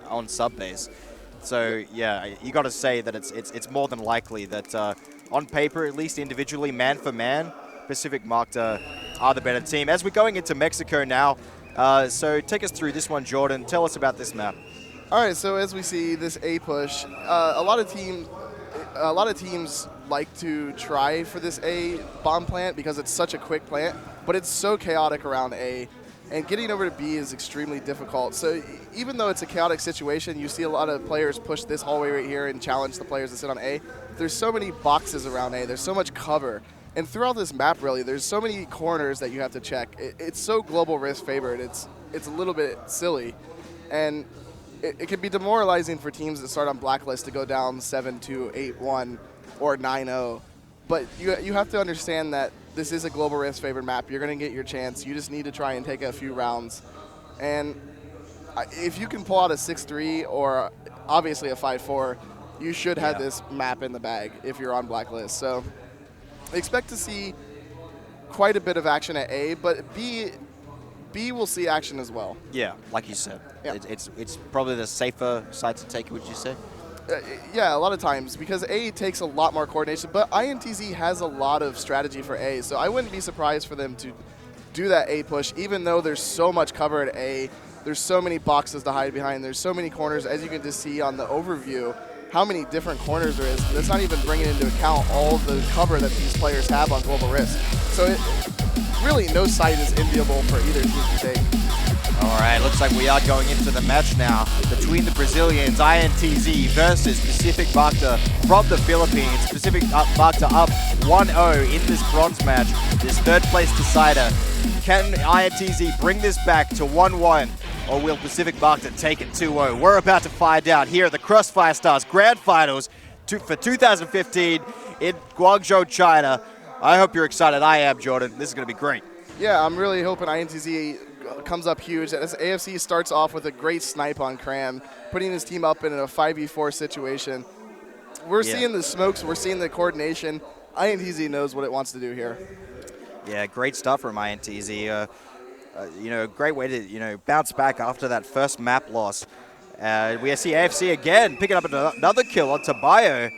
on sub base. So yeah, you got to say that it's more than likely that on paper, at least individually, man for man, Pacific.Macta are the better team. As we're going into Mexico now, so take us through this one, Jordan. Tell us about this map. All right, so as we see this A push, a lot of teams like to try for this A bomb plant because it's such a quick plant, but it's so chaotic around A. And getting over to B is extremely difficult. So even though it's a chaotic situation, you see a lot of players push this hallway right here and challenge the players that sit on A. There's so many boxes around A. There's so much cover. And throughout this map, really, there's so many corners that you have to check. It's so global risk favored. It's a little bit silly. And it can be demoralizing for teams that start on Blacklist to go down 7-2, 8-1, or 9-0. But you have to understand that this is a global risk favored map. You're going to get your chance. You just need to try and take a few rounds. And if you can pull out a 6-3 or obviously a 5-4, you should have this map in the bag if you're on Blacklist. So expect to see quite a bit of action at A, but B will see action as well. Yeah, like you said. Yeah. It's probably the safer side to take, would you say? Yeah, a lot of times, because A takes a lot more coordination, but INTZ has a lot of strategy for A, so I wouldn't be surprised for them to do that A push, even though there's so much cover at A. There's so many boxes to hide behind. There's so many corners, as you can just see on the overview, how many different corners there is. That's not even bringing into account all the cover that these players have on Global Risk. So really, no side is enviable for either team to take. All right, looks like we are going into the match now between the Brazilians, INTZ versus Pacific.Macta from the Philippines. Pacific.Macta up 1-0 in this bronze match, this third place decider. Can INTZ bring this back to 1-1, or will Pacific.Macta take it 2-0? We're about to find out here at the Crossfire Stars Grand Finals for 2015 in Guangzhou, China. I hope you're excited. I am, Jordan. This is going to be great. Yeah, I'm really hoping INTZ comes up huge. As AFC starts off with a great snipe on Cram, putting his team up in a 5v4 situation. We're seeing the smokes, we're seeing the coordination. INTZ knows what it wants to do here. Yeah, great stuff from INTZ. Great way to, bounce back after that first map loss. We see AFC again picking up another kill on Tabayo.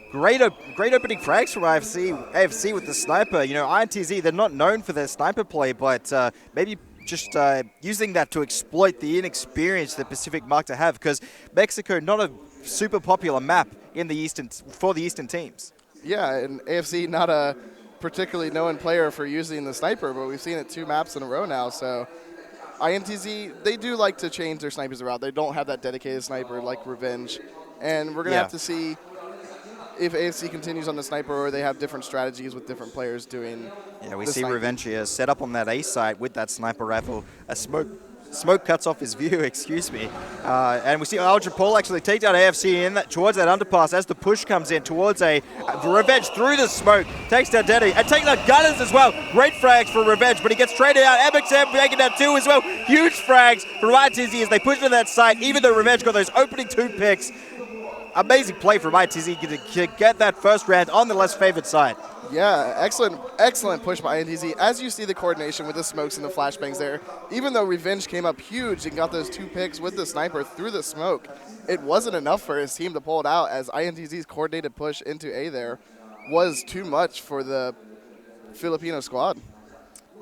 Great opening frags from AFC with the sniper. INTZ, they're not known for their sniper play, but maybe just using that to exploit the inexperience that Pacific.Macta have, because Mexico, not a super popular map for the Eastern teams. Yeah, and AFC, not a particularly known player for using the sniper, but we've seen it 2 maps in a row now. So INTZ, they do like to change their snipers around. They don't have that dedicated sniper like Revenge. And we're going to have to see if AFC continues on the sniper or they have different strategies with different players doing. Yeah, we see Revenge here set up on that A site with that sniper rifle. A smoke cuts off his view, excuse me. And we see Aldrin Paul actually take down AFC towards that underpass as the push comes in towards Revenge through the smoke. Takes down Denny and takes down Gunners as well. Great frags for Revenge, but he gets traded out. MXM taking down 2 as well. Huge frags for INTZ as they push into that site, even though Revenge got those opening 2 picks. Amazing play from INTZ to get that first round on the less favored side. Yeah, excellent push by INTZ. As you see the coordination with the smokes and the flashbangs there, even though Revenge came up huge and got those 2 picks with the sniper through the smoke, it wasn't enough for his team to pull it out, as INTZ's coordinated push into A there was too much for the Filipino squad.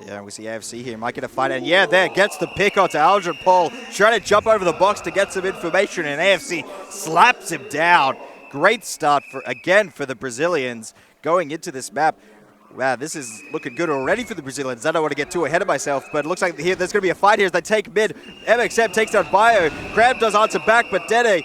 Yeah, we see AFC here, might get a fight, and there, gets the pick onto Aldrin Paul, trying to jump over the box to get some information, and AFC slaps him down. Great start for the Brazilians going into this map. Wow, this is looking good already for the Brazilians. I don't want to get too ahead of myself, but it looks like there's going to be a fight here as they take mid. MXM takes down Bio. Crab does answer back, but Dede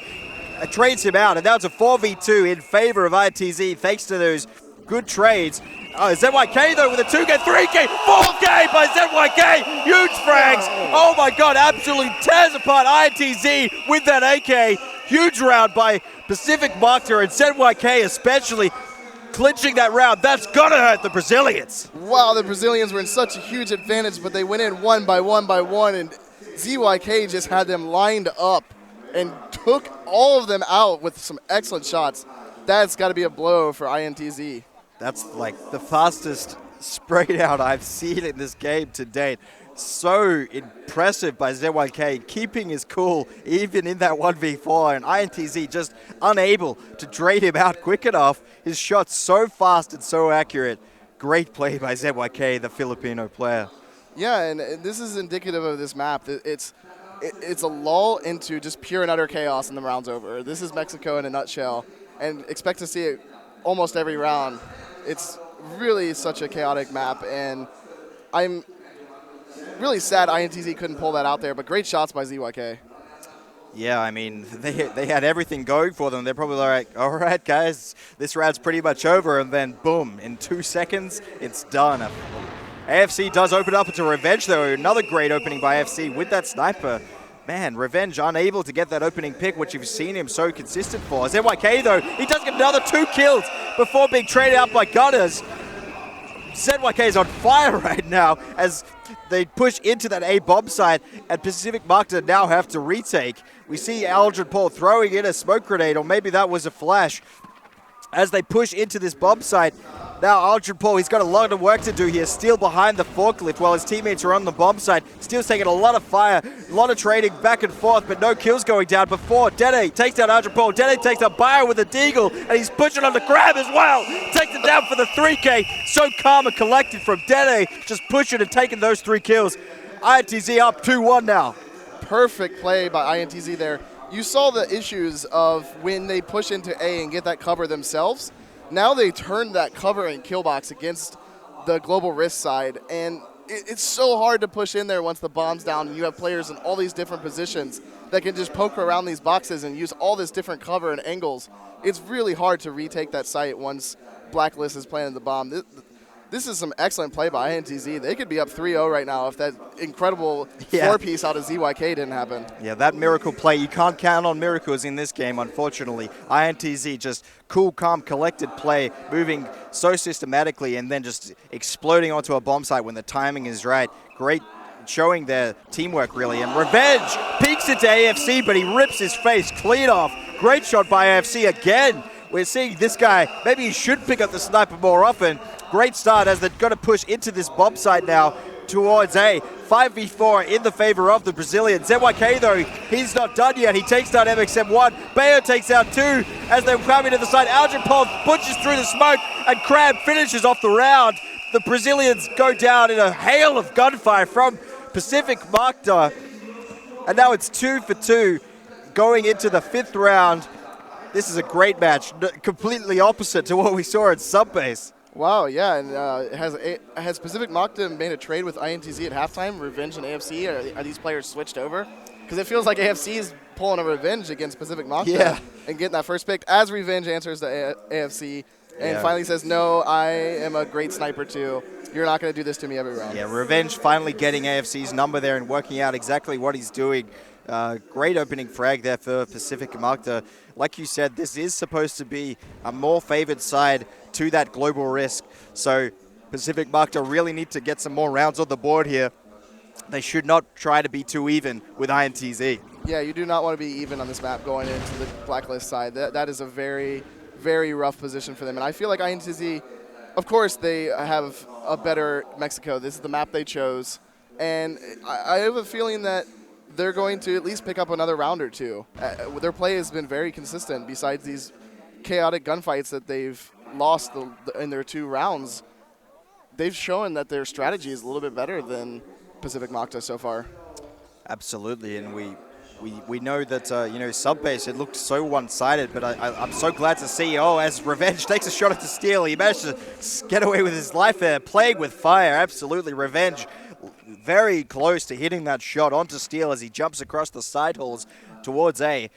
trades him out, and now it's a 4v2 in favor of INTZ, thanks to those good trades. ZYK though with a 2K, 3K, 4K by ZYK. Huge frags. Oh my god, absolutely tears apart INTZ with that AK. Huge round by Pacific.Macta and ZYK especially clinching that round. That's gonna hurt the Brazilians. Wow, the Brazilians were in such a huge advantage, but they went in one by one, and ZYK just had them lined up and took all of them out with some excellent shots. That's got to be a blow for INTZ. That's like the fastest sprayed out I've seen in this game to date. So impressive by ZYK, keeping his cool even in that 1v4, and INTZ just unable to trade him out quick enough. His shot's so fast and so accurate. Great play by ZYK, the Filipino player. Yeah, and this is indicative of this map. It's a lull into just pure and utter chaos and the round's over. This is Mexico in a nutshell, and expect to see it almost every round. It's really such a chaotic map, and I'm really sad INTZ couldn't pull that out there, but great shots by ZYK. Yeah, I mean, they had everything going for them. They're probably like, all right, guys, this round's pretty much over, and then boom, in 2 seconds, it's done. AFC does open up into Revenge, though. Another great opening by AFC with that sniper. Man, Revenge unable to get that opening pick, which you've seen him so consistent for. ZYK, though, he does get another 2 kills before being traded out by Gunners. ZYK is on fire right now as they push into that A bomb site, and Pacific.Macta now have to retake. We see Aldrin Paul throwing in a smoke grenade, or maybe that was a flash, as they push into this bomb site. Now Aldrin Paul, he's got a lot of work to do here, still behind the forklift while his teammates are on the bomb site. Steel's taking a lot of fire, a lot of trading back and forth, but no kills going down before Dede takes down Aldrin Paul. Dede takes down Bio with a deagle, and he's pushing on the grab as well. Takes it down for the 3K. So calm and collected from Dede, just pushing and taking those 3 kills. INTZ up 2-1 now. Perfect play by INTZ there. You saw the issues of when they push into A and get that cover themselves. Now they turn that cover and kill box against the global risk side, and it's so hard to push in there once the bomb's down and you have players in all these different positions that can just poke around these boxes and use all this different cover and angles. It's really hard to retake that site once Blacklist is planted the bomb. This is some excellent play by INTZ. They could be up 3-0 right now if that incredible 4-piece out of ZYK didn't happen. Yeah, that miracle play. You can't count on miracles in this game, unfortunately. INTZ just cool, calm, collected play, moving so systematically and then just exploding onto a bomb site when the timing is right. Great showing their teamwork, really. And Revenge peeks into AFC, but he rips his face clean off. Great shot by AFC again. We're seeing this guy, maybe he should pick up the sniper more often. Great start as they've got to push into this bomb site now towards A. 5v4 in the favor of the Brazilian. ZYK, though, he's not done yet. He takes down MXM1. Bayo takes out 2 as they're coming to the side. Aldrin Paul pushes through the smoke, and Crab finishes off the round. The Brazilians go down in a hail of gunfire from Pacific.Macta. And now it's 2 for 2 going into the 5th round. This is a great match, completely opposite to what we saw at Subbase. Wow, yeah, and has Pacific.Macta made a trade with INTZ at halftime, Revenge and AFC? Are these players switched over? Because it feels like AFC is pulling a Revenge against Pacific.Macta and getting that first pick as Revenge answers the AFC and finally says, no, I am a great sniper too. You're not going to do this to me every round. Yeah, Revenge finally getting AFC's number there and working out exactly what he's doing. Great opening frag there for Pacific.Macta. Like you said, this is supposed to be a more favored side to that global risk. So Pacific.Macta really need to get some more rounds on the board here. They should not try to be too even with INTZ. Yeah, you do not want to be even on this map going into the Blacklist side. That is a very, very rough position for them. And I feel like INTZ, of course, they have a better Mexico. This is the map they chose. And I have a feeling that they're going to at least pick up another round or 2. Their play has been very consistent besides these chaotic gunfights that they've lost in their 2 rounds. They've shown that their strategy is a little bit better than Pacific.Macta so far. Absolutely, and we know that, Subbase, it looked so one-sided, but I'm so glad to see, as Revenge takes a shot at the Steel, he managed to get away with his life there, playing with fire, absolutely. Revenge very close to hitting that shot onto Steel as he jumps across the side halls towards A.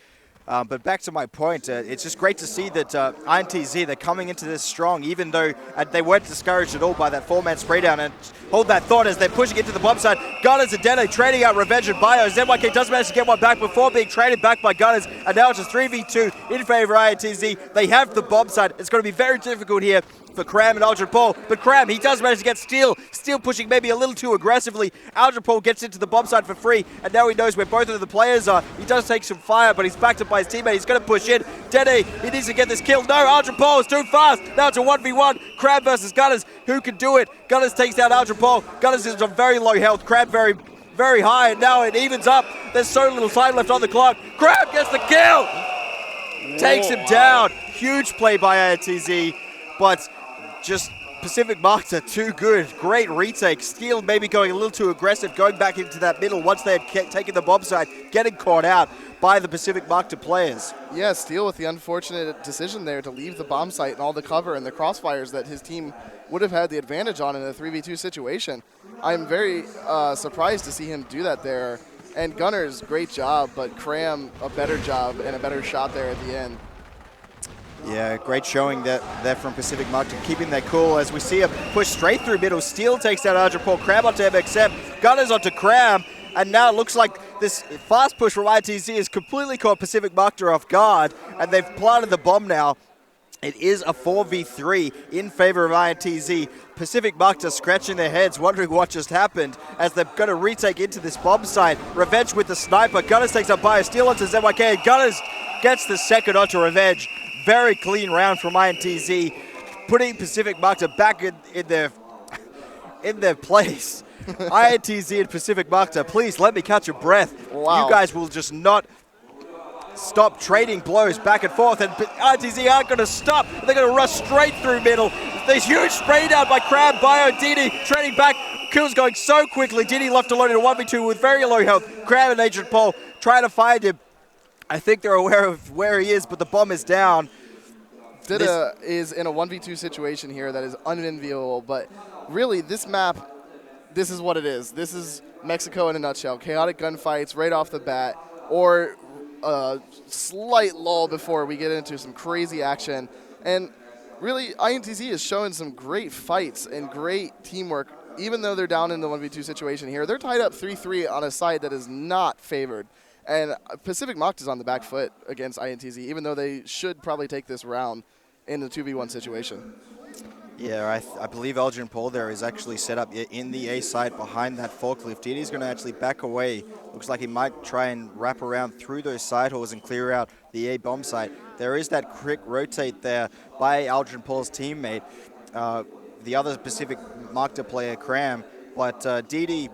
But back to my point, it's just great to see that INTZ, they're coming into this strong, even though they weren't discouraged at all by that 4-man spray down. And hold that thought as they're pushing into the bomb side. Gunners and Dede trading out Revenge and Bio. ZYK does manage to get one back before being traded back by Gunners. And now it's a 3v2 in favor of INTZ. They have the bomb side. It's going to be very difficult here for Cram and Aldrin Paul. But Cram, he does manage to get Steel. Steel pushing maybe a little too aggressively. Aldrin Paul gets into the bomb site for free, and now he knows where both of the players are. He does take some fire, but he's backed up by his teammate. He's going to push in. Dede, he needs to get this kill. No, Aldrin Paul is too fast. Now it's a 1v1. Cram versus Gunners. Who can do it? Gunners takes down Aldrin Paul. Gunners is on very low health. Cram very high, and now it evens up. There's so little time left on the clock. Crab gets the kill! Takes him down. Huge play by INTZ, but just Pacific.Macta too good. Great retake. Steel maybe going a little too aggressive, going back into that middle once they had taken the bomb side, getting caught out by the Pacific.Macta players. Yeah, Steel with the unfortunate decision there to leave the bomb site and all the cover and the crossfires that his team would have had the advantage on in a 3v2 situation. I'm very surprised to see him do that there. And Gunners, great job, but Cram, a better job and a better shot there at the end. Yeah, great showing that from Pacific.Macta, keeping their cool as we see a push straight through middle. Steel takes down Aldrin Paul, Cram onto MXM, Gunners onto Cram, and now it looks like this fast push from INTZ has completely caught Pacific.Macta off guard, and they've planted the bomb now. It is a 4v3 in favor of INTZ. Pacific.Macta scratching their heads, wondering what just happened as they're going to retake into this bomb site. Revenge with the sniper. Gunners takes up Bio. Steel onto ZYK, and Gunners gets the second onto Revenge. Very clean round from INTZ, putting Pacific.Macta back in their place. INTZ and Pacific.Macta, please let me catch a breath. Wow. You guys will just not stop trading blows back and forth, and INTZ aren't going to stop. They're going to rush straight through middle. There's huge spray down by Crab, Bio, Didi trading back. Kills going so quickly. Didi left alone in a 1v2 with very low health. Crab and Agent Paul trying to find him. I think they're aware of where he is, but the bomb is down. Dida is in a 1v2 situation here that is unenviable, but really this map, this is what it is. This is Mexico in a nutshell. Chaotic gunfights right off the bat, or a slight lull before we get into some crazy action. And really, INTZ is showing some great fights and great teamwork. Even though they're down in the 1v2 situation here, they're tied up 3-3 on a side that is not favored. And Pacific.Macta is on the back foot against INTZ, even though they should probably take this round in the 2v1 situation. Yeah, I believe Aldrin Paul there is actually set up in the A side behind that forklift. Didi's going to actually back away. Looks like he might try and wrap around through those side halls and clear out the A bomb site. There is that quick rotate there by Aldrin Paul's teammate, the other Pacific.Macta player, Cram. But Didi,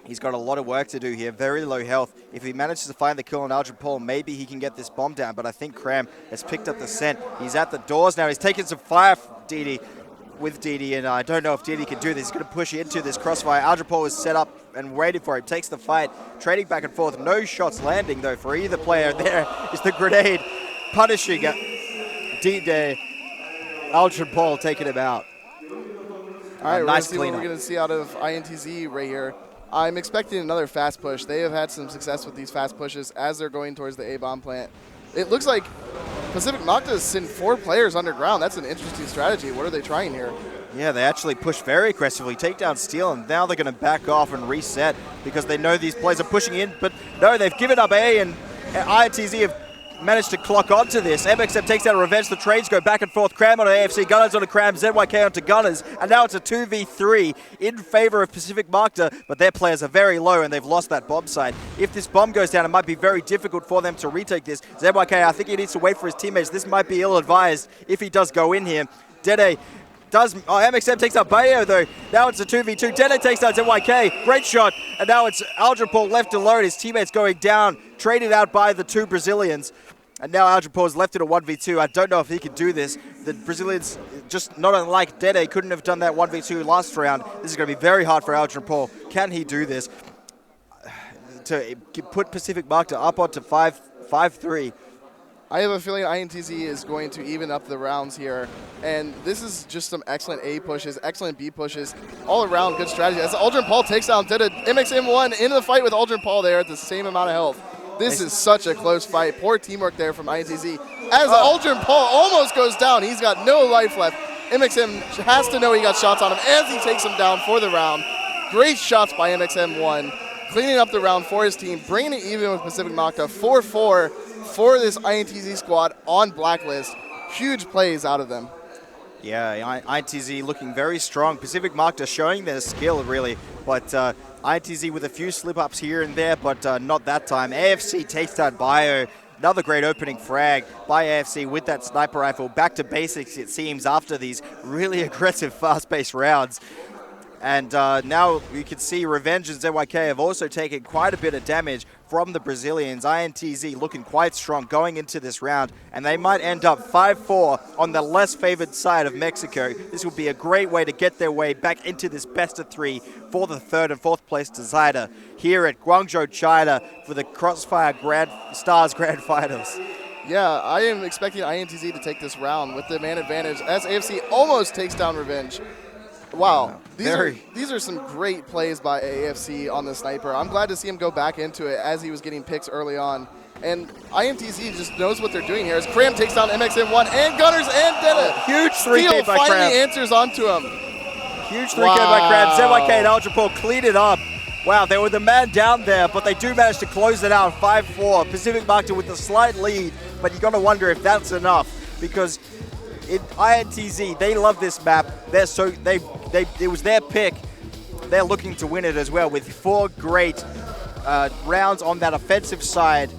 he's got a lot of work to do here, very low health. If he manages to find the kill on Aldrin Paul, maybe he can get this bomb down, but I think Cram has picked up the scent. He's at the doors now. He's taking some fire with Didi, and I don't know if Didi can do this. He's going to push into this crossfire. Aldrin Paul is set up and waiting for him. Takes the fight, trading back and forth. No shots landing, though, for either player. There is the grenade punishing Didi. Aldrin Paul taking him out. All right, nice we're going to see out of INTZ right here. I'm expecting another fast push. They have had some success with these fast pushes as they're going towards the A-bomb plant. It looks like Pacific.Macta has sent 4 players underground. That's an interesting strategy. What are they trying here? Yeah, they actually push very aggressively, take down Steel, and now they're going to back off and reset because they know these players are pushing in. But no, they've given up A, and INTZ have managed to clock onto this. MXM takes out Revenge. The trades go back and forth. Cram onto AFC, Gunners onto Cram, ZYK onto Gunners, and now it's a 2v3 in favor of Pacific.Macta, but their players are very low and they've lost that bomb side. If this bomb goes down, it might be very difficult for them to retake this. ZYK, I think he needs to wait for his teammates. This might be ill-advised if he does go in here. Dede does, MXM takes out Bayo though. Now it's a 2v2. Dede takes out ZYK. Great shot. And now it's Aldrin Paul left alone. His teammates going down, traded out by the 2 Brazilians. And now Aldrin Paul is left in a 1v2. I don't know if he can do this. The Brazilians, just not unlike Dede, couldn't have done that 1v2 last round. This is going to be very hard for Aldrin Paul. Can he do this? To put Pacific.Macta up onto 5-3. I have a feeling INTZ is going to even up the rounds here. And this is just some excellent A pushes, excellent B pushes, all around good strategy. As Aldrin Paul takes down Dede, MXM1 into the fight with Aldrin Paul there at the same amount of health. This is such a close fight. Poor teamwork there from INTZ. As Aldrin Paul almost goes down, he's got no life left. MXM has to know he got shots on him as he takes him down for the round. Great shots by MXM1, cleaning up the round for his team, bringing it even with Pacific.Macta. 4-4 for this INTZ squad on Blacklist. Huge plays out of them. Yeah, INTZ looking very strong. Pacific.Macta showing their skill, really. But INTZ with a few slip-ups here and there, but not that time. AFC takes down Bio. Another great opening frag by AFC with that sniper rifle. Back to basics, it seems, after these really aggressive, fast-paced rounds. And now you can see Revenge and ZYK have also taken quite a bit of damage from the Brazilians. INTZ looking quite strong going into this round, and they might end up 5-4 on the less favored side of Mexico. This would be a great way to get their way back into this best of 3 for the 3rd and 4th place decider here at Guangzhou, China for the Crossfire Stars Grand Finals. Yeah, I am expecting INTZ to take this round with the man advantage as AFC almost takes down Revenge. Wow, these are some great plays by AFC on the sniper. I'm glad to see him go back into it as he was getting picks early on. And INTZ just knows what they're doing here as Cram takes down MXM1 and Gunners and Detta. Huge 3K by Cram. Finally answers onto him. Huge 3K by Cram. ZYK and Algebra cleaned it up. Wow, they were the man down there, but they do manage to close it out 5-4. Pacific.Macta with a slight lead, but you got to wonder if that's enough because in INTZ, they love this map. It was their pick. They're looking to win it as well with 4 great rounds on that offensive side.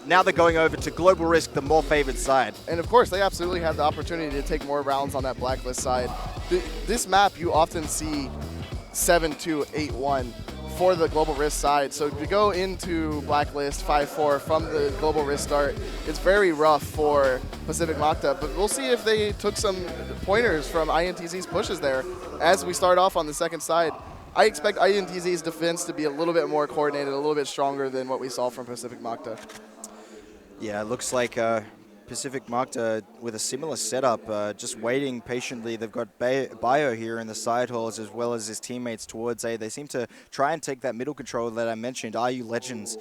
Now they're going over to Global Risk, the more favored side. And of course, they absolutely have the opportunity to take more rounds on that Blacklist side. This map, you often see 7-2, 8-1 for the Global Risk side. So to go into Blacklist 5-4 from the Global Risk start, it's very rough for Pacific.Macta, but we'll see if they took some pointers from INTZ's pushes there as we start off on the second side. I expect INTZ's defense to be a little bit more coordinated, a little bit stronger than what we saw from Pacific.Macta. Yeah, it looks like Pacific.Macta with a similar setup, just waiting patiently. They've got Bio here in the side halls as well as his teammates towards A. They seem to try and take that middle control that I mentioned. RU Legends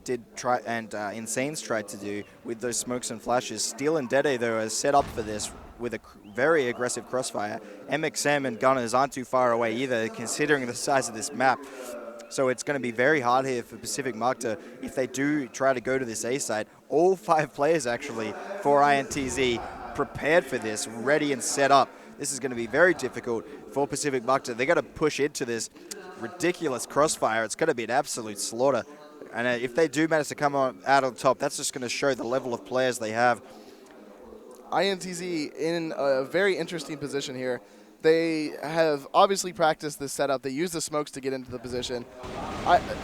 did try, and Insane's tried to do with those smokes and flashes. Steel and Dede, though, are set up for this with a very aggressive crossfire. MXM and Gunners aren't too far away either, considering the size of this map. So it's going to be very hard here for Pacific.Macta if they do try to go to this A side. All 5 players, actually, for INTZ prepared for this, ready and set up. This is going to be very difficult for Pacific.Macta. They're going to push into this ridiculous crossfire. It's going to be an absolute slaughter. And if they do manage to come out on top, that's just going to show the level of players they have. INTZ in a very interesting position here. They have obviously practiced this setup. They use the smokes to get into the position.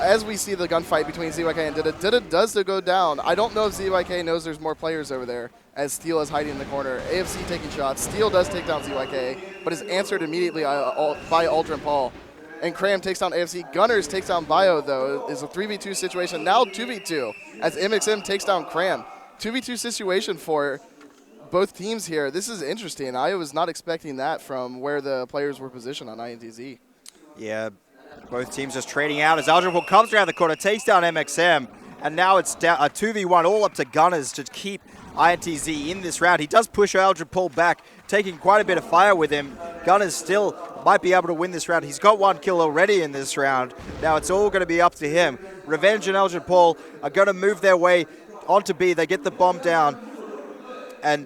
As we see the gunfight between ZYK and Dida does go down. I don't know if ZYK knows there's more players over there as Steel is hiding in the corner. AFC taking shots. Steel does take down ZYK, but is answered immediately by Ultra and Paul. And Cram takes down AFC. Gunners takes down Bio, though. It's a 3v2 situation. Now 2v2 as MXM takes down Cram. 2v2 situation for both teams here. This is interesting. I was not expecting that from where the players were positioned on INTZ. Yeah, both teams just trading out as Algebra comes around the corner, takes down MXM, and now it's down a 2v1 all up to Gunners to keep INTZ in this round. He does push Algebra back, taking quite a bit of fire with him. Gunners still might be able to win this round. He's got 1 kill already in this round. Now it's all going to be up to him. Revenge and Algebra are going to move their way onto B. They get the bomb down, and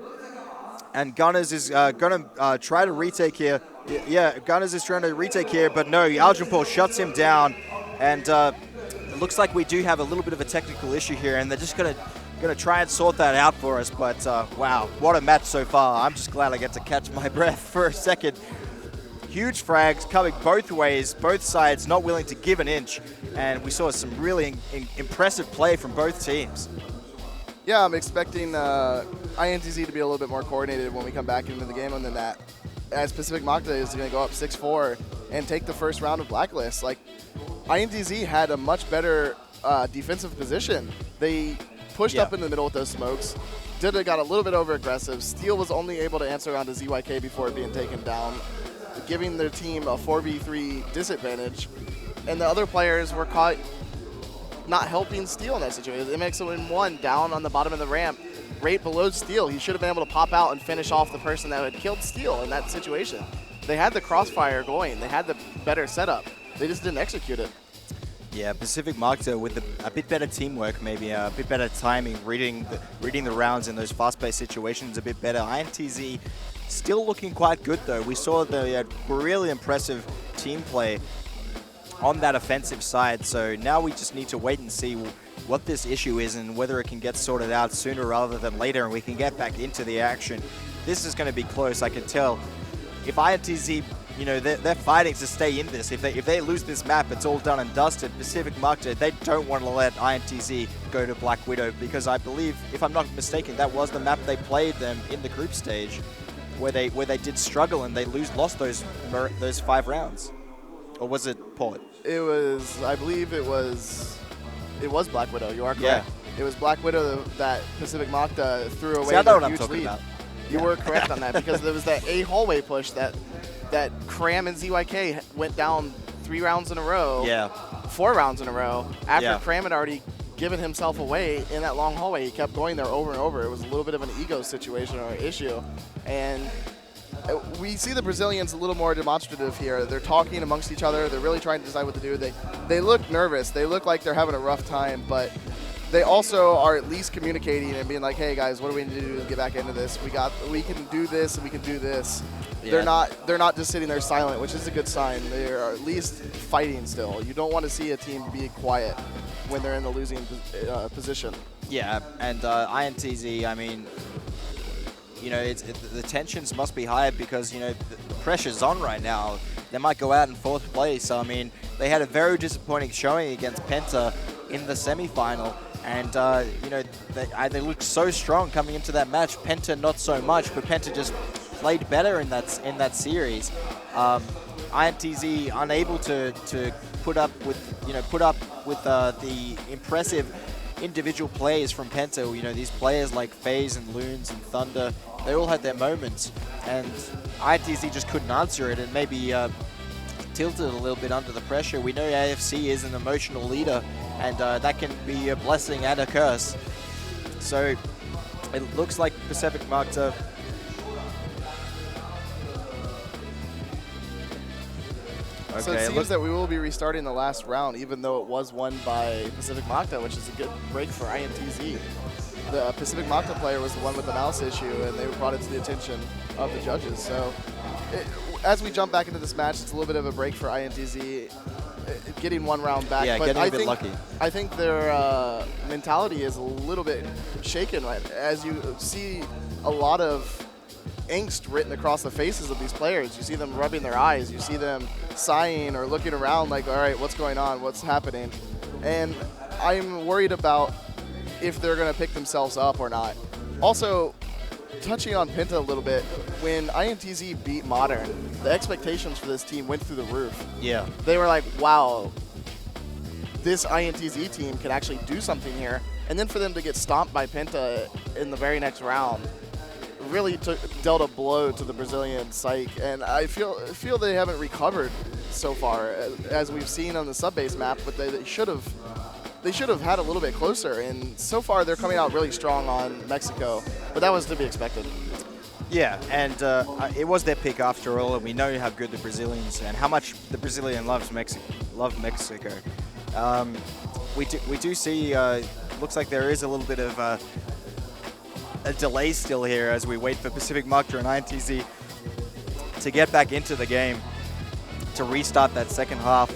Gunners is going to try to retake here. Yeah, Gunners is trying to retake here, but no, Algebra shuts him down. And it looks like we do have a little bit of a technical issue here, and they're just going to try and sort that out for us. But wow, what a match so far. I'm just glad I get to catch my breath for a second. Huge frags coming both ways, both sides not willing to give an inch. And we saw some really impressive play from both teams. Yeah, I'm expecting INTZ to be a little bit more coordinated when we come back into the game than that. As Pacific.Macta is going to go up 6-4 and take the first round of Blacklist. Like, INTZ had a much better defensive position. They pushed up in the middle with those smokes. Dida got a little bit over aggressive. Steel was only able to answer onto ZYK before being taken down, giving their team a 4v3 disadvantage. And the other players were caught not helping Steel in that situation. MX1 down on the bottom of the ramp, right below Steel. He should have been able to pop out and finish off the person that had killed Steel in that situation. They had the crossfire going. They had the better setup. They just didn't execute it. Yeah, Pacific.Macta with a bit better teamwork, maybe a bit better timing, reading the rounds in those fast-paced situations a bit better. INTZ Still looking quite good, though. We saw the really impressive team play on that offensive side. So now we just need to wait and see what this issue is and whether it can get sorted out sooner rather than later and we can get back into the action. This is going to be close, I can tell. If INTZ, you know, they're fighting to stay in this. If they lose this map, it's all done and dusted. Pacific.Macta, they don't want to let INTZ go to Black Widow because I believe, if I'm not mistaken, that was the map they played them in the group stage where they did struggle and they lost those 5 rounds. Or was it Port? It was, I believe it was Black Widow. You are correct. Yeah. It was Black Widow that Pacific.Macta threw away. See, I know what a I'm huge talking lead. about. You were correct on that because there was that A hallway push that Cram and ZYK went down 3 rounds in a row. Yeah. 4 rounds in a row. After Yeah. Cram had already given himself away in that long hallway, he kept going there over and over. It was a little bit of an ego situation or issue. And we see the Brazilians a little more demonstrative here. They're talking amongst each other. They're really trying to decide what to do. They look nervous. They look like they're having a rough time, but they also are at least communicating and being like, hey guys, what do we need to do to get back into this? We can do this and we can do this. Yeah. They're not just sitting there silent, which is a good sign. They are at least fighting still. You don't want to see a team be quiet when they're in the losing position. Yeah, and INTZ, I mean, you know, the tensions must be high because, you know, the pressure's on right now. They might go out in 4th place. I mean, they had a very disappointing showing against Penta in the semifinal. And, you know, they looked so strong coming into that match. Penta not so much, but Penta just played better in that series. INTZ unable to put up with the impressive individual players from Penta. You know, these players like FaZe and Loons and Thunder, they all had their moments, and INTZ just couldn't answer it and maybe tilted a little bit under the pressure. We know AFC is an emotional leader, and that can be a blessing and a curse. So it looks like Pacific.Macta So it seems that we will be restarting the last round, even though it was won by Pacific.Macta, which is a good break for INTZ. The Pacific.Macta player was the one with the mouse issue, and they brought it to the attention of the judges. So as we jump back into this match, it's a little bit of a break for INTZ, getting 1 round back. Yeah, but getting a bit lucky. I think their mentality is a little bit shaken, right? As you see a lot of angst written across the faces of these players. You see them rubbing their eyes. You see them sighing or looking around like, all right, what's going on? What's happening? And I'm worried about if they're going to pick themselves up or not. Also, touching on Penta a little bit, when INTZ beat Modern, the expectations for this team went through the roof. Yeah. They were like, wow, this INTZ team can actually do something here. And then for them to get stomped by Penta in the very next round really dealt a blow to the Brazilian psyche, and I feel they haven't recovered so far, as we've seen on the sub-base map, but they should have had a little bit closer, and so far they're coming out really strong on Mexico, but that was to be expected. Yeah, and it was their pick after all, and we know how good the Brazilians and how much the Brazilian love Mexico. We do see, looks like there is a little bit of a delay still here as we wait for Pacific.Macta and INTZ to get back into the game, to restart that second half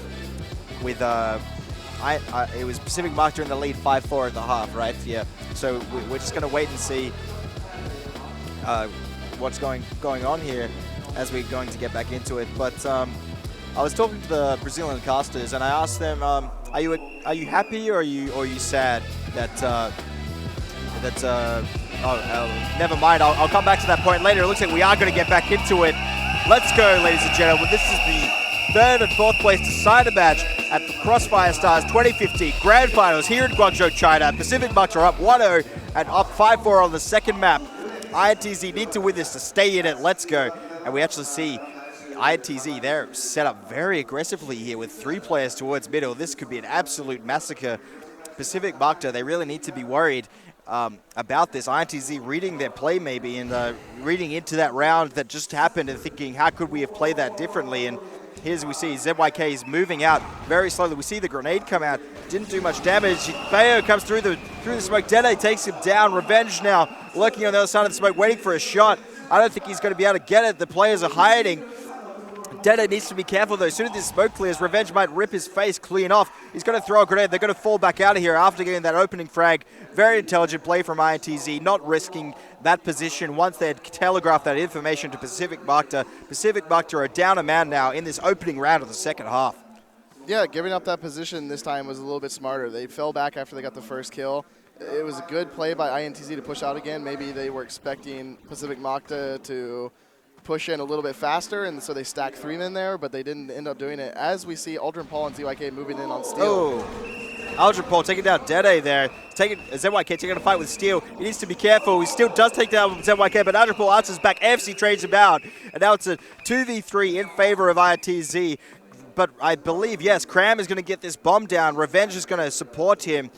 with it was Pacific.Macta in the lead 5-4 at the half, right? Yeah. So we're just going to wait and see what's going on here as we're going to get back into it. But I was talking to the Brazilian casters and I asked them, are you happy or are you sad that never mind. I'll come back to that point later. It looks like we are going to get back into it. Let's go, ladies and gentlemen. This is the 3rd and 4th place decider match at the Crossfire Stars 2015 Grand Finals here in Guangzhou, China. Pacific.Macta are up 1-0 and up 5-4 on the second map. INTZ need to win this to stay in it. Let's go. And we actually see INTZ, they're set up very aggressively here with 3 players towards middle. This could be an absolute massacre. Pacific.Macta, they really need to be worried about this. INTZ reading their play maybe and reading into that round that just happened and thinking, how could we have played that differently? And here's we see ZYK is moving out very slowly. We see the grenade come out. Didn't do much damage. Bayo comes through the smoke. Dede takes him down. Revenge now lurking on the other side of the smoke, waiting for a shot. I don't think he's going to be able to get it. The players are hiding. Dede needs to be careful, though. As soon as this smoke clears, Revenge might rip his face clean off. He's going to throw a grenade. They're going to fall back out of here after getting that opening frag. Very intelligent play from INTZ, not risking that position once they had telegraphed that information to Pacific.Macta. Pacific.Macta are down a man now in this opening round of the second half. Yeah, giving up that position this time was a little bit smarter. They fell back after they got the first kill. It was a good play by INTZ to push out again. Maybe they were expecting Pacific.Macta to push in a little bit faster, and so they stacked 3 men there, but they didn't end up doing it. As we see Aldrin Paul and ZYK moving in on Steel. Oh, Aldrin Paul taking down Dede there. ZYK taking a fight with Steel. He needs to be careful. He still does take down ZYK, but Aldrin Paul answers back. AFC trades him out, and now it's a 2v3 in favor of INTZ. But I believe, yes, Cram is going to get this bomb down. Revenge is going to support him,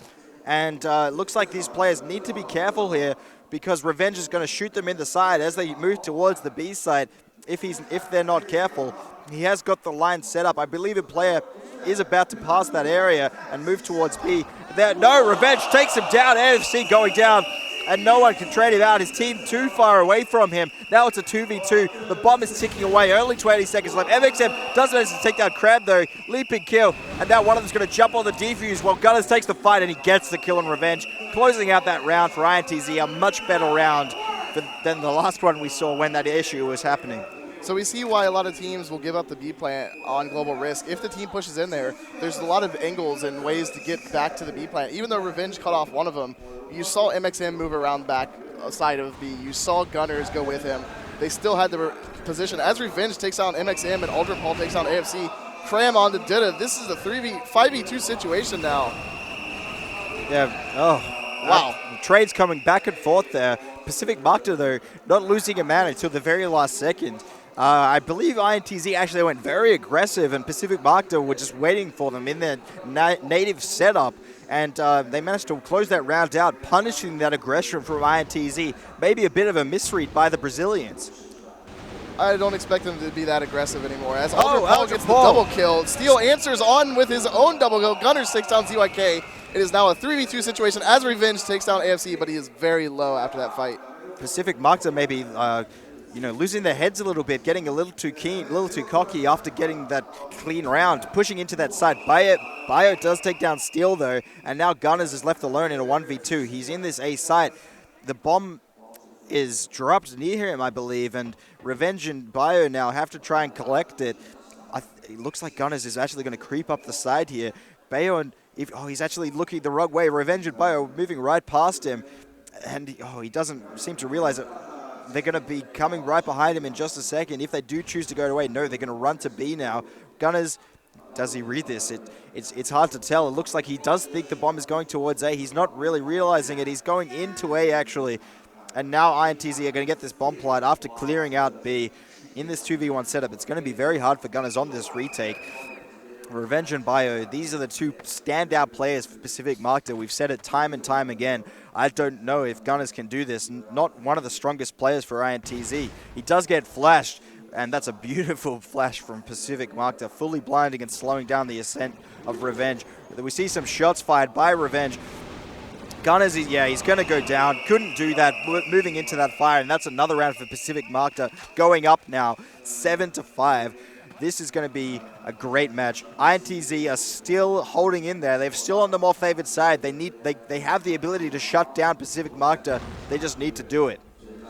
and it looks like these players need to be careful here, because Revenge is going to shoot them in the side as they move towards the B side. If they're not careful, he has got the line set up. I believe a player is about to pass that area and move towards B. No, Revenge takes him down. AFC going down, and no one can trade him out. His team too far away from him. Now it's a 2v2. The bomb is ticking away. Only 20 seconds left. MXM does manage to take down Crab, though. Leaping kill. And now one of them's going to jump on the defuse while Gunners takes the fight, and he gets the kill on Revenge. Closing out that round for INTZ, a much better round than the last one we saw when that issue was happening. So we see why a lot of teams will give up the B plant on global risk. If the team pushes in there, there's a lot of angles and ways to get back to the B plant. Even though Revenge cut off one of them, you saw MXM move around back side of B. You saw Gunners go with him. They still had the position. As Revenge takes on MXM and Aldrin Paul takes on AFC, Cram on to Dida. This is a 5v2 situation now. Yeah, oh. Wow. Trades coming back and forth there. Pacific.Macta, though, not losing a man until the very last second. I believe INTZ actually went very aggressive, and Pacific.Macta were just waiting for them in their native setup. And they managed to close that round out, punishing that aggression from INTZ. Maybe a bit of a misread by the Brazilians. I don't expect them to be that aggressive anymore. As Aldrin Paul gets the double kill, Steel answers on with his own double kill. Gunners takes down ZYK. It is now a 3v2 situation as Revenge takes down AFC, but he is very low after that fight. Pacific.Macta maybe losing their heads a little bit, getting a little too keen, a little too cocky after getting that clean round, pushing into that side. Bio does take down Steel, though, and now Gunners is left alone in a 1v2. He's in this A site. The bomb is dropped near him, I believe, and Revenge and Bio now have to try and collect it. It looks like Gunners is actually going to creep up the side here. Bio and he's actually looking the wrong way. Revenge and Bio moving right past him, and he doesn't seem to realize it. They're going to be coming right behind him in just a second. If they do choose to go away, no, they're going to run to B now. Gunners, does he read this? It's hard to tell. It looks like he does think the bomb is going towards A. He's not really realizing it. He's going into A, actually. And now INTZ are going to get this bomb plant after clearing out B. In this 2v1 setup, it's going to be very hard for Gunners on this retake. Revenge and Bio, these are the two standout players for Pacific.Macta. We've said it time and time again. I don't know if Gunners can do this. Not one of the strongest players for INTZ. He does get flashed, and that's a beautiful flash from Pacific.Macta, fully blinding and slowing down the ascent of Revenge. We see some shots fired by Revenge. Gunners, he's going to go down. Couldn't do that, moving into that fire, and that's another round for Pacific.Macta, going up now, 7-5. This is going to be a great match. INTZ are still holding in there. They're still on the more favored side. They have the ability to shut down Pacific.Macta. They just need to do it.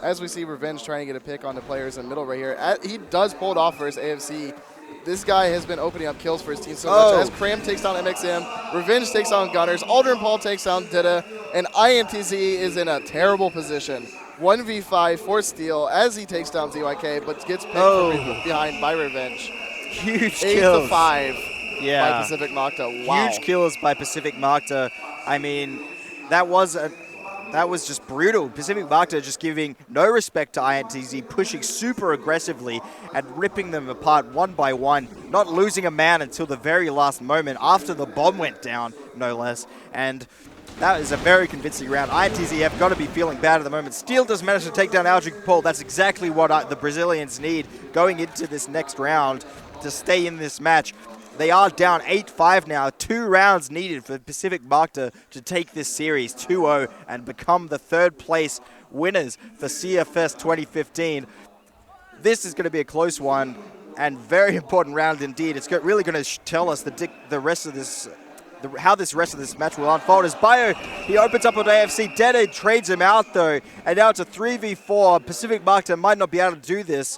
As we see Revenge trying to get a pick on the players in the middle right here. He does pull it off for his AFC. This guy has been opening up kills for his team so much. As Cram takes down MXM, Revenge takes down Gunners, Aldrin Paul takes down Dida, and INTZ is in a terrible position. 1v5 for Steel as he takes down ZYK, but gets picked from behind by Revenge. Huge kills. 8-5 by Pacific.Macta. Wow. Huge kills by Pacific.Macta. I mean, that was just brutal. Pacific.Macta just giving no respect to INTZ, pushing super aggressively and ripping them apart one by one, not losing a man until the very last moment after the bomb went down, no less. And that is a very convincing round. INTZ have got to be feeling bad at the moment. Steel does manage to take down Aldrin Paul. That's exactly what the Brazilians need going into this next round to stay in this match. They are down 8-5 now. 2 rounds needed for Pacific.Macta to take this series 2-0 and become the third place winners for CFS 2015. This is going to be a close one and very important round indeed. It's really going to tell us the rest of this, how this rest of this match will unfold. As Bio, he opens up on AFC. Dede trades him out though, and now it's a 3v4. Pacific.Macta might not be able to do this.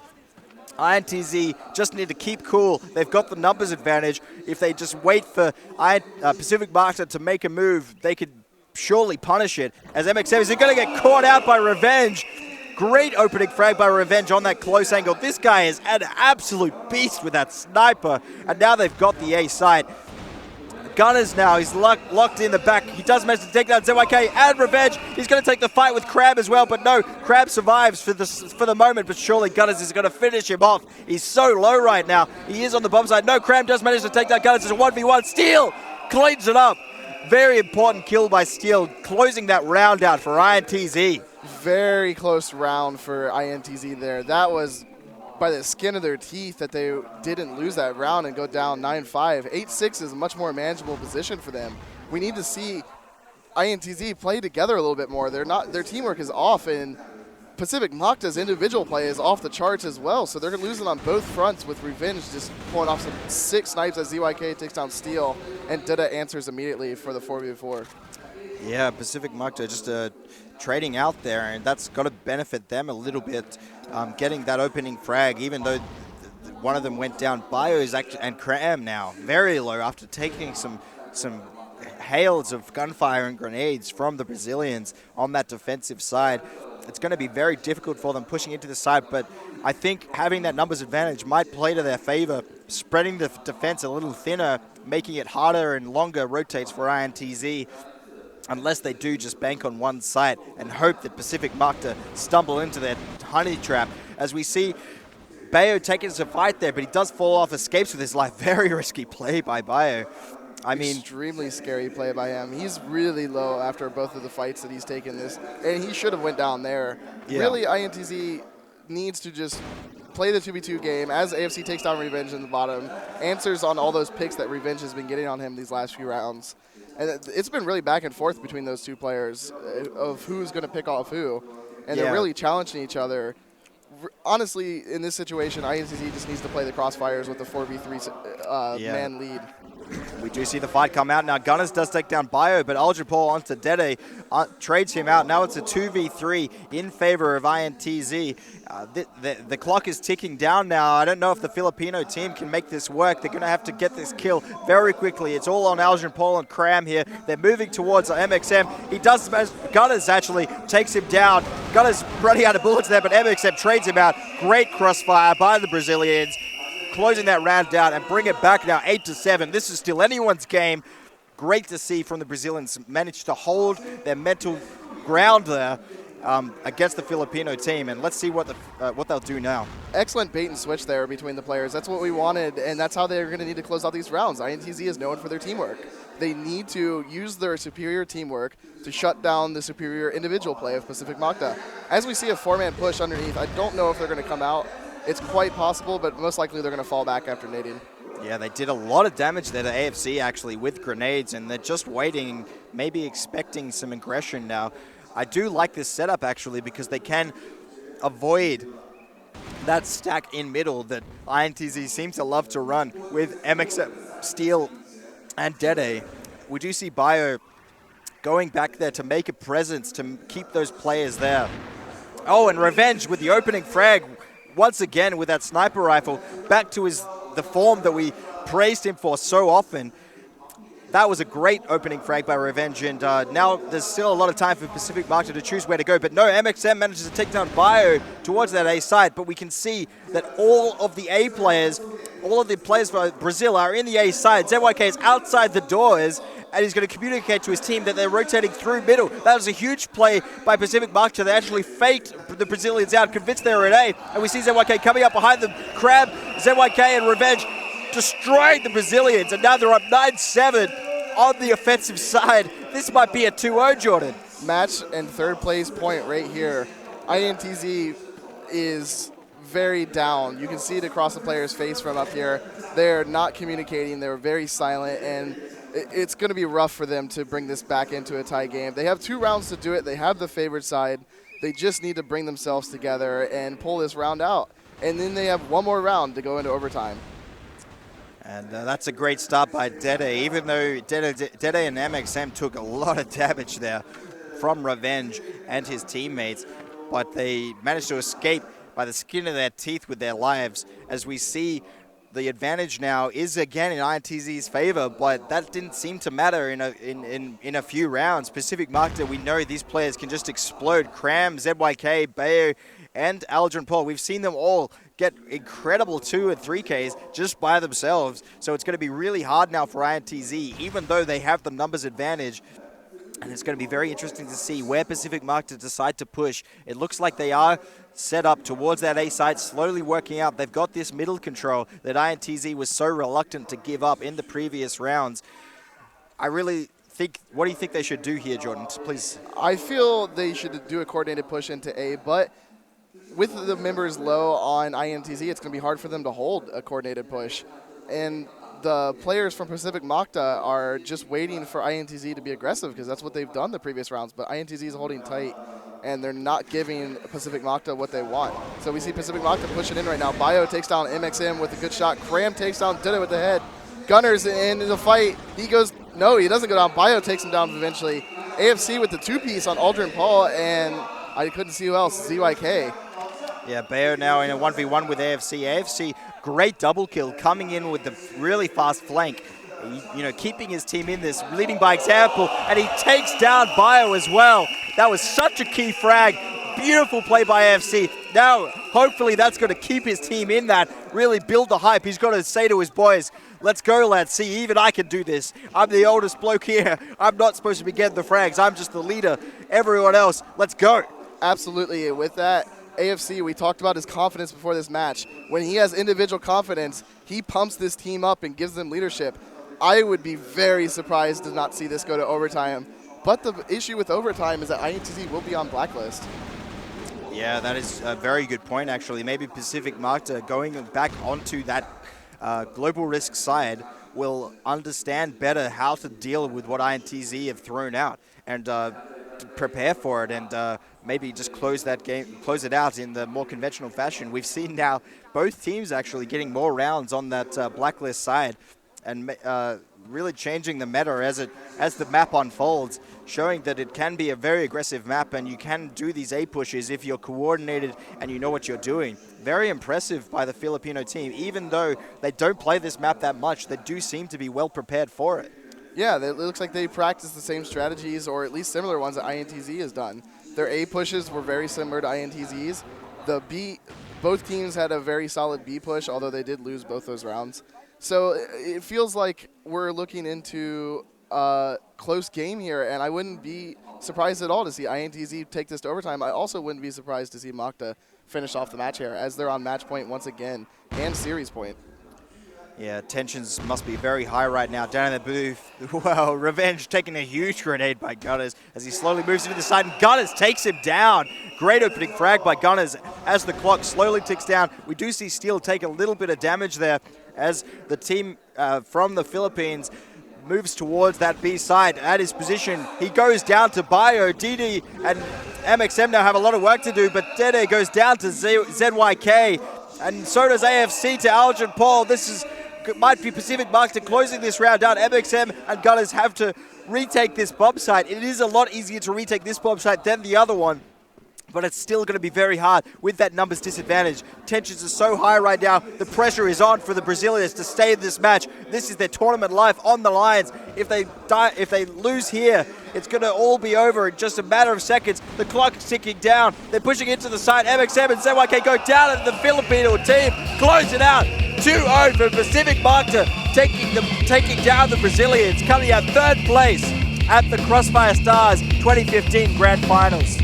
INTZ just need to keep cool. They've got the numbers advantage. If they just wait for Pacific.Macta to make a move, they could surely punish it. As MXM is going to get caught out by Revenge. Great opening frag by Revenge on that close angle. This guy is an absolute beast with that sniper. And now they've got the A site. Gunners now, he's locked in the back. He does manage to take down ZYK and Revenge. He's going to take the fight with Crab as well, but no, Crab survives for the moment, but surely Gunners is going to finish him off. He's so low right now. He is on the bomb side. No, Crab does manage to take down Gunners. It's a 1v1. Steel cleans it up. Very important kill by Steel, closing that round out for INTZ. Very close round for INTZ there. That was by the skin of their teeth that they didn't lose that round and go down 9-5. 8-6 is a much more manageable position for them. We need to see INTZ play together a little bit more. Their teamwork is off, and Pacific.Macta's individual play is off the charts as well. So they're losing on both fronts, with Revenge just pulling off some sick snipes as ZYK takes down Steel, and Dida answers immediately for the 4v4. Yeah, Pacific.Macta just trading out there, and that's got to benefit them a little bit, getting that opening frag, even though one of them went down. Bio is actually, and Cram now, very low after taking some hails of gunfire and grenades from the Brazilians on that defensive side. It's going to be very difficult for them pushing into the side, but I think having that numbers advantage might play to their favor, spreading the defense a little thinner, making it harder and longer rotates for INTZ. Unless they do just bank on one site and hope that Pacific.Macta stumble into their honey trap. As we see Bayo taking us a fight there, but he does fall off, escapes with his life. Very risky play by Bayo. I mean, extremely scary play by him. He's really low after both of the fights that he's taken this, and he should have went down there. Yeah. Really, INTZ needs to just play the 2v2 game as AFC takes down Revenge in the bottom, answers on all those picks that Revenge has been getting on him these last few rounds. And it's been really back and forth between those two players of who's going to pick off who. And they're really challenging each other. Honestly, in this situation, INTZ just needs to play the crossfires with the 4v3 man lead. We do see the fight come out now. Gunners does take down Bio, but Aldrin Paul onto Dede trades him out. Now it's a 2v3 in favor of INTZ. The clock is ticking down now. I don't know if the Filipino team can make this work. They're going to have to get this kill very quickly. It's all on Aldrin Paul and Cram here. They're moving towards MXM. He does, Gunners actually takes him down. Gunners running out of bullets there, but MXM trades him out. Great crossfire by the Brazilians, closing that round down and bring it back now 8-7. This is still anyone's game. Great to see from the Brazilians manage to hold their mental ground there against the Filipino team, and let's see what they'll do now. Excellent bait and switch there between the players. That's what we wanted, and that's how they're going to need to close out these rounds. INTZ is known for their teamwork. They need to use their superior teamwork to shut down the superior individual play of Pacific.Macta. As we see a 4-man push underneath, I don't know if they're going to come out. It's quite possible, but most likely they're going to fall back after nading. Yeah, they did a lot of damage there to AFC actually with grenades, and they're just waiting, maybe expecting some aggression now. I do like this setup actually because they can avoid that stack in middle that INTZ seems to love to run with MXM, Steel, and Dede. We do see Bio going back there to make a presence, to keep those players there. Oh, and Revenge with the opening frag, once again with that sniper rifle, back to the form that we praised him for so often. That was a great opening frag by Revenge, and now there's still a lot of time for Pacific.Macta to choose where to go. But no, MXM manages to take down Bio towards that A side, but we can see that all of the A players, all of the players for Brazil are in the A side. ZYK is outside the doors, and he's going to communicate to his team that they're rotating through middle. That was a huge play by Pacific.Macta. They actually faked the Brazilians out, convinced they were at A, and we see ZYK coming up behind them. Crab, ZYK, and Revenge destroying the Brazilians, and now they're up 9-7 on the offensive side. This might be a 2-0, Jordan. Match and third place point right here. INTZ is very down. You can see it across the player's face from up here. They're not communicating. They're very silent, and it's going to be rough for them to bring this back into a tie game. They have 2 rounds to do it. They have the favored side. They just need to bring themselves together and pull this round out. And then they have 1 more round to go into overtime. And that's a great start by Dede, even though Dede and MXM took a lot of damage there from Revenge and his teammates, but they managed to escape by the skin of their teeth with their lives. As we see, the advantage now is again in INTZ's favor, but that didn't seem to matter in a few rounds. Pacific.Macta, we know these players can just explode. Cram, ZYK, Bayo, and Aldrin Paul. We've seen them all get incredible 2 and 3Ks just by themselves. So it's going to be really hard now for INTZ, even though they have the numbers advantage. And it's going to be very interesting to see where Pacific.Macta decide to push. It looks like they are set up towards that A side, slowly working out. They've got this middle control that INTZ was so reluctant to give up in the previous rounds. I really think, what do you think they should do here, Jordan? Please. I feel they should do a coordinated push into A, but with the members low on INTZ, it's going to be hard for them to hold a coordinated push. And the players from Pacific.Macta are just waiting for INTZ to be aggressive because that's what they've done the previous rounds. But INTZ is holding tight, and they're not giving Pacific.Macta what they want. So we see Pacific.Macta pushing in right now. Bio takes down MXM with a good shot. Cram takes down Didda with the head. Gunner's in the fight. He goes, no, he doesn't go down. Bio takes him down eventually. AFC with the 2-piece on Aldrin Paul, and I couldn't see who else, ZYK. Yeah, Bayo now in a 1v1 with AFC. AFC, great double kill, coming in with the really fast flank. You know, keeping his team in this, leading by example, and he takes down Bio as well. That was such a key frag. Beautiful play by AFC. Now, hopefully that's going to keep his team in that, really build the hype. He's got to say to his boys, let's go, lads. See, even I can do this. I'm the oldest bloke here. I'm not supposed to be getting the frags. I'm just the leader. Everyone else, let's go. Absolutely. With that, AFC, we talked about his confidence before this match. When he has individual confidence, he pumps this team up and gives them leadership. I would be very surprised to not see this go to overtime. But the issue with overtime is that INTZ will be on blacklist. Yeah, that is a very good point, actually. Maybe Pacific.Macta going back onto that global risk side will understand better how to deal with what INTZ have thrown out and prepare for it and maybe just close it out in the more conventional fashion. We've seen now both teams actually getting more rounds on that blacklist side and really changing the meta as the map unfolds, showing that it can be a very aggressive map and you can do these A pushes if you're coordinated and you know what you're doing. Very impressive by the Filipino team. Even though they don't play this map that much, they do seem to be well prepared for it. Yeah, it looks like they practice the same strategies or at least similar ones that INTZ has done. Their A pushes were very similar to INTZ's. Both teams had a very solid B push, although they did lose both those rounds. So it feels like we're looking into a close game here, and I wouldn't be surprised at all to see INTZ take this to overtime. I also wouldn't be surprised to see Macta finish off the match here, as they're on match point once again, and series point. Yeah, tensions must be very high right now down in the booth. Well, Revenge taking a huge grenade by Gunners as he slowly moves into the side, and Gunners takes him down. Great opening frag by Gunners as the clock slowly ticks down. We do see Steel take a little bit of damage there as the team from the Philippines moves towards that B side at his position. He goes down to Bio. DD and MXM now have a lot of work to do, but Dede goes down to ZYK, and so does AFC to Aldrin Paul. This might be Pacific.Macta closing this round down. MXM and Gunners have to retake this bomb site. It is a lot easier to retake this bomb site than the other one, but it's still going to be very hard with that numbers disadvantage. Tensions are so high right now. The pressure is on for the Brazilians to stay in this match. This is their tournament life on the lines. If they lose here, it's going to all be over in just a matter of seconds. The clock's ticking down. They're pushing into the side. MXM and ZYK go down, and the Filipino team close it out. 2-0 for Pacific.Macta, taking down the Brazilians, coming out third place at the Crossfire Stars 2015 Grand Finals.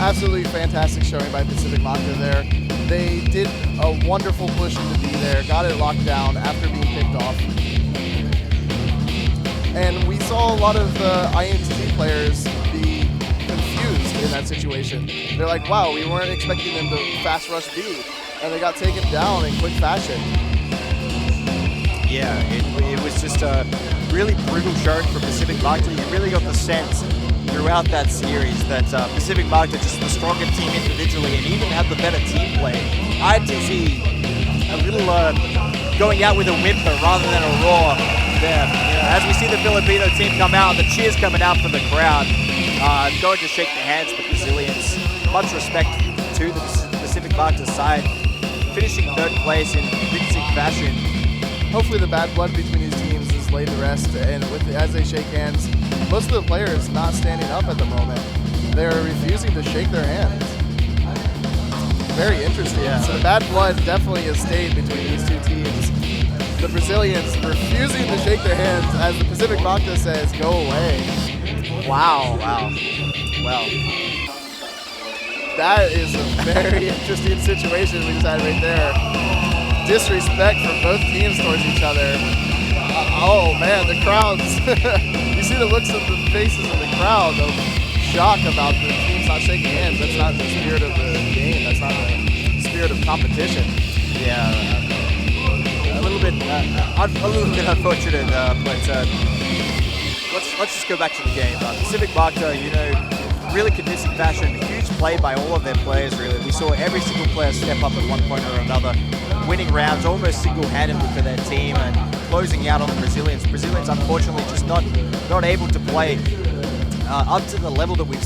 Absolutely fantastic showing by Pacific.Macta there. They did a wonderful push into B there, got it locked down after being picked off. And we saw a lot of the INTZ players be confused in that situation. They're like, wow, we weren't expecting them to fast rush B. and they got taken down in quick fashion. Yeah, it was just a really brutal showing from Pacific.Macta. You really got the sense throughout that series that Pacific.Macta just the stronger team individually and even had the better team play. INTZ a little going out with a whimper rather than a roar there. You know, as we see the Filipino team come out, the cheers coming out from the crowd, going to shake the hands of the Brazilians. Much respect to the Pacific.Macta side, finishing third place in convincing fashion. Hopefully the bad blood between these teams is laid to rest, and as they shake hands, most of the players not standing up at the moment. They're refusing to shake their hands. Very interesting. Yeah. So the bad blood definitely has stayed between these two teams. The Brazilians refusing to shake their hands as the Pacific.Macta says, go away. Wow. Wow. Well. That is a very interesting situation we just had right there. Disrespect from both teams towards each other. Oh man, the crowds. You see the looks of the faces of the crowd of shock about the teams not shaking hands. That's not the spirit of the game. That's not the spirit of competition. Yeah, a little bit unfortunate, but let's just go back to the game. Pacific.Macta, you know, really convincing fashion, huge play by all of their players. Really, we saw every single player step up at one point or another, winning rounds almost single-handedly for their team and closing out on the Brazilians. Brazilians, unfortunately, just not able to play up to the level that we've